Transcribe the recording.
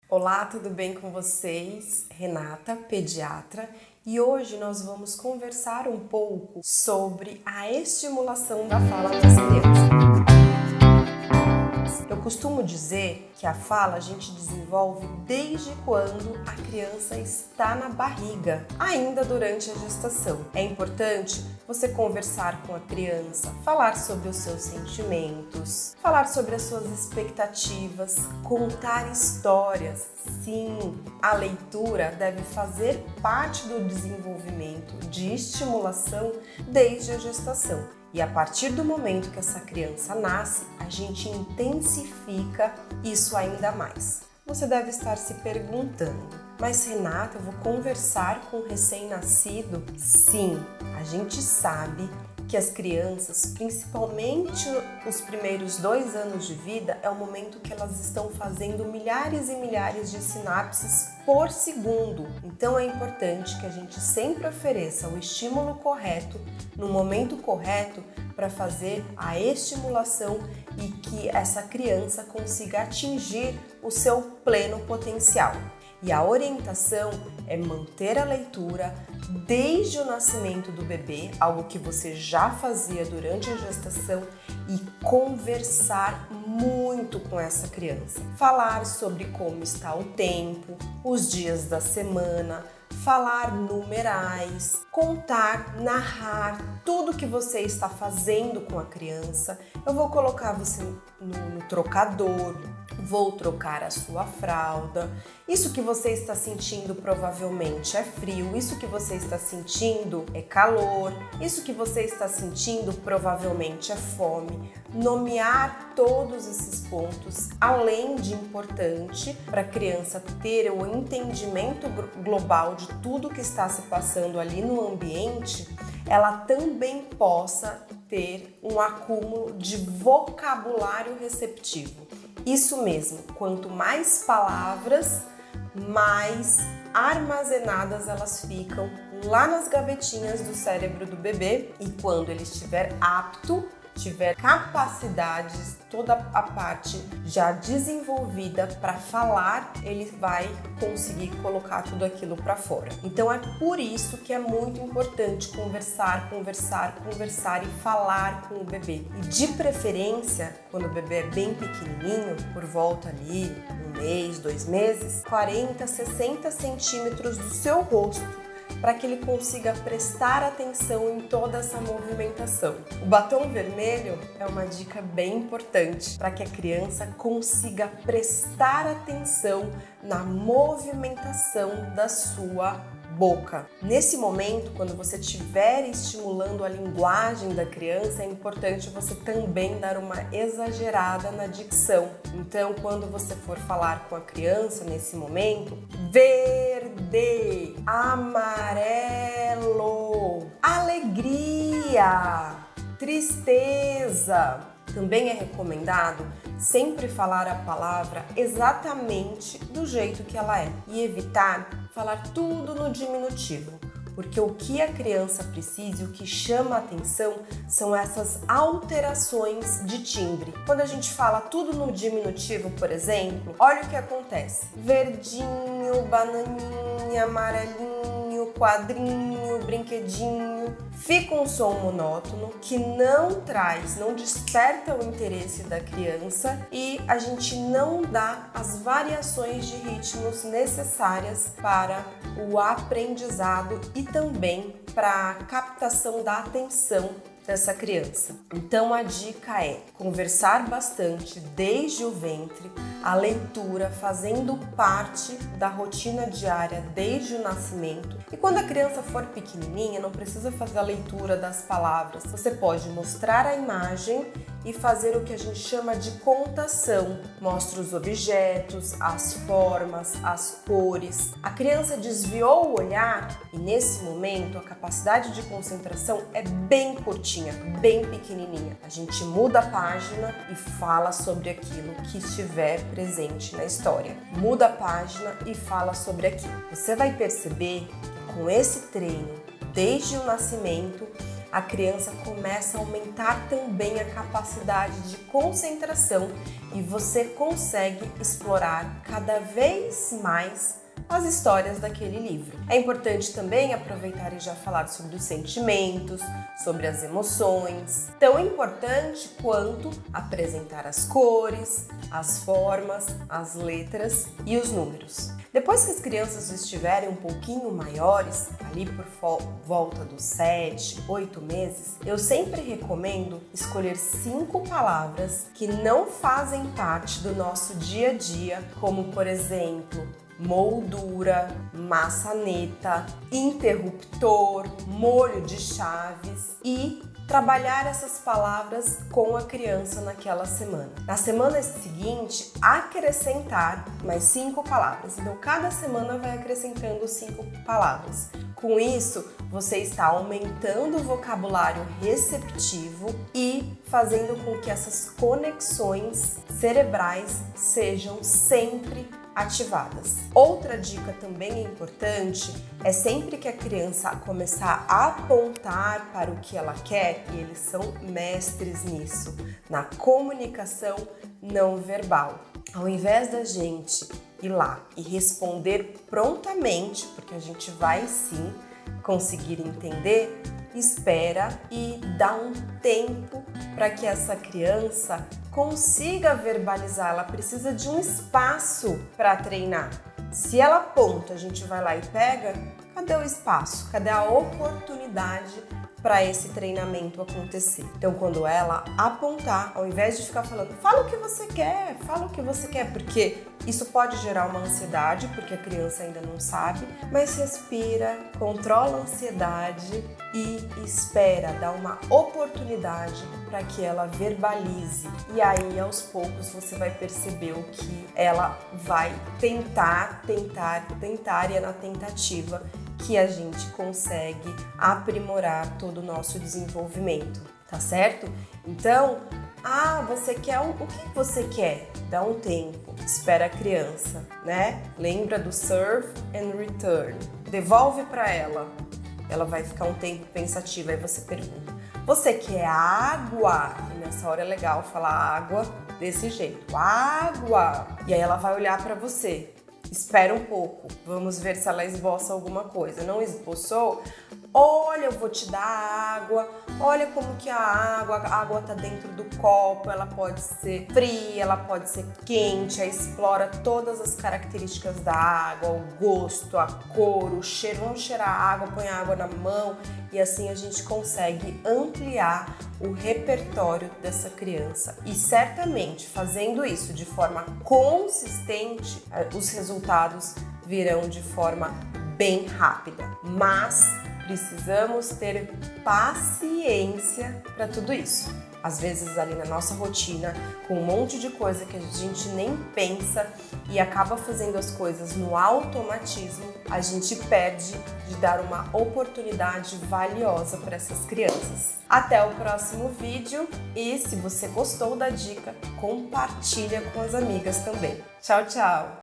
Olá, tudo bem com vocês? Renata, pediatra, e hoje nós vamos conversar um pouco sobre a estimulação da fala das crianças. Eu costumo dizer que a fala a gente desenvolve desde quando a criança está na barriga, ainda durante a gestação. É importante você conversar com a criança, falar sobre os seus sentimentos, falar sobre as suas expectativas, contar histórias. Sim, a leitura deve fazer parte do desenvolvimento de estimulação desde a gestação. E a partir do momento que essa criança nasce, a gente intensifica isso ainda mais. Você deve estar se perguntando, mas Renata, eu vou conversar com o recém-nascido? Sim, a gente sabe que as crianças, principalmente os primeiros 2 anos de vida, é o momento que elas estão fazendo milhares e milhares de sinapses por segundo. Então é importante que a gente sempre ofereça o estímulo correto, no momento correto, para fazer a estimulação e que essa criança consiga atingir o seu pleno potencial. E a orientação é manter a leitura desde o nascimento do bebê, algo que você já fazia durante a gestação, e conversar muito com essa criança. Falar sobre como está o tempo, os dias da semana, falar numerais, contar, narrar tudo que você está fazendo com a criança. Eu vou colocar você no trocador, vou trocar a sua fralda. Isso que você está sentindo provavelmente é frio, isso que você está sentindo é calor, isso que você está sentindo provavelmente é fome. Nomear todos esses pontos, além de importante para a criança ter o entendimento global de tudo que está se passando ali no ambiente, ela também possa ter um acúmulo de vocabulário receptivo. Isso mesmo, quanto mais palavras, mais armazenadas elas ficam lá nas gavetinhas do cérebro do bebê, e quando ele estiver apto, tiver capacidades, toda a parte já desenvolvida para falar, ele vai conseguir colocar tudo aquilo para fora. Então é por isso que é muito importante conversar e falar com o bebê. E de preferência, quando o bebê é bem pequenininho, por volta ali, 1 mês, 2 meses, 40, 60 centímetros do seu rosto, para que ele consiga prestar atenção em toda essa movimentação. O batom vermelho é uma dica bem importante para que a criança consiga prestar atenção na movimentação da sua boca. Nesse momento, quando você estiver estimulando a linguagem da criança, é importante você também dar uma exagerada na dicção. Então, quando você for falar com a criança nesse momento, verde, amarelo, alegria, tristeza. Também é recomendado sempre falar a palavra exatamente do jeito que ela é e evitar falar tudo no diminutivo, porque o que a criança precisa e o que chama a atenção são essas alterações de timbre. Quando a gente fala tudo no diminutivo, por exemplo, olha o que acontece: verdinho, bananinha, amarelinho, quadrinho, brinquedinho. Fica um som monótono que não desperta o interesse da criança, e a gente não dá as variações de ritmos necessárias para o aprendizado e também para a captação da atenção dessa criança. Então a dica é conversar bastante desde o ventre, a leitura fazendo parte da rotina diária desde o nascimento. E quando a criança for pequenininha, não precisa fazer a leitura das palavras. Você pode mostrar a imagem e fazer o que a gente chama de contação. Mostra os objetos, as formas, as cores. A criança desviou o olhar e nesse momento a capacidade de concentração é bem curtinha, bem pequenininha. A gente muda a página e fala sobre aquilo que estiver presente na história. Muda a página e fala sobre aquilo. Você vai perceber que com esse treino, desde o nascimento, a criança começa a aumentar também a capacidade de concentração e você consegue explorar cada vez mais as histórias daquele livro. É importante também aproveitar e já falar sobre os sentimentos, sobre as emoções, tão importante quanto apresentar as cores, as formas, as letras e os números. Depois que as crianças estiverem um pouquinho maiores, ali por volta dos 7, 8 meses, eu sempre recomendo escolher 5 palavras que não fazem parte do nosso dia a dia, como por exemplo, moldura, maçaneta, interruptor, molho de chaves e trabalhar essas palavras com a criança naquela semana. Na semana seguinte, acrescentar mais 5 palavras. Então, cada semana vai acrescentando 5 palavras. Com isso, você está aumentando o vocabulário receptivo e fazendo com que essas conexões cerebrais sejam sempre ativadas. Outra dica também importante é sempre que a criança começar a apontar para o que ela quer, e eles são mestres nisso, na comunicação não verbal. Ao invés da gente ir lá e responder prontamente, porque a gente vai sim conseguir entender, espera e dá um tempo para que essa criança consiga verbalizar. Ela precisa de um espaço para treinar. Se ela aponta, a gente vai lá e pega, cadê o espaço? Cadê a oportunidade para esse treinamento acontecer? Então, quando ela apontar, ao invés de ficar falando, fala o que você quer, porque isso pode gerar uma ansiedade, porque a criança ainda não sabe, mas respira, controla a ansiedade e espera, dá uma oportunidade para que ela verbalize. E aí, aos poucos, você vai perceber o que ela vai tentar, e é na tentativa que a gente consegue aprimorar todo o nosso desenvolvimento, tá certo? Então, você quer o que você quer? Dá um tempo, espera a criança, né? Lembra do serve and return. Devolve para ela. Ela vai ficar um tempo pensativa, aí você pergunta: você quer água? E nessa hora é legal falar água desse jeito, água. E aí ela vai olhar para você. Espera um pouco, vamos ver se ela esboça alguma coisa. Não esboçou? Olha, eu vou te dar água. Olha como que a água tá dentro do copo, ela pode ser fria, ela pode ser quente. Aí explora todas as características da água, o gosto, a cor, o cheiro. Vamos cheirar a água, põe a água na mão e assim a gente consegue ampliar o repertório dessa criança. E certamente, fazendo isso de forma consistente, os resultados virão de forma bem rápida. Mas precisamos ter paciência para tudo isso. Às vezes ali na nossa rotina, com um monte de coisa que a gente nem pensa e acaba fazendo as coisas no automatismo, a gente perde de dar uma oportunidade valiosa para essas crianças. Até o próximo vídeo e se você gostou da dica, compartilha com as amigas também. Tchau, tchau!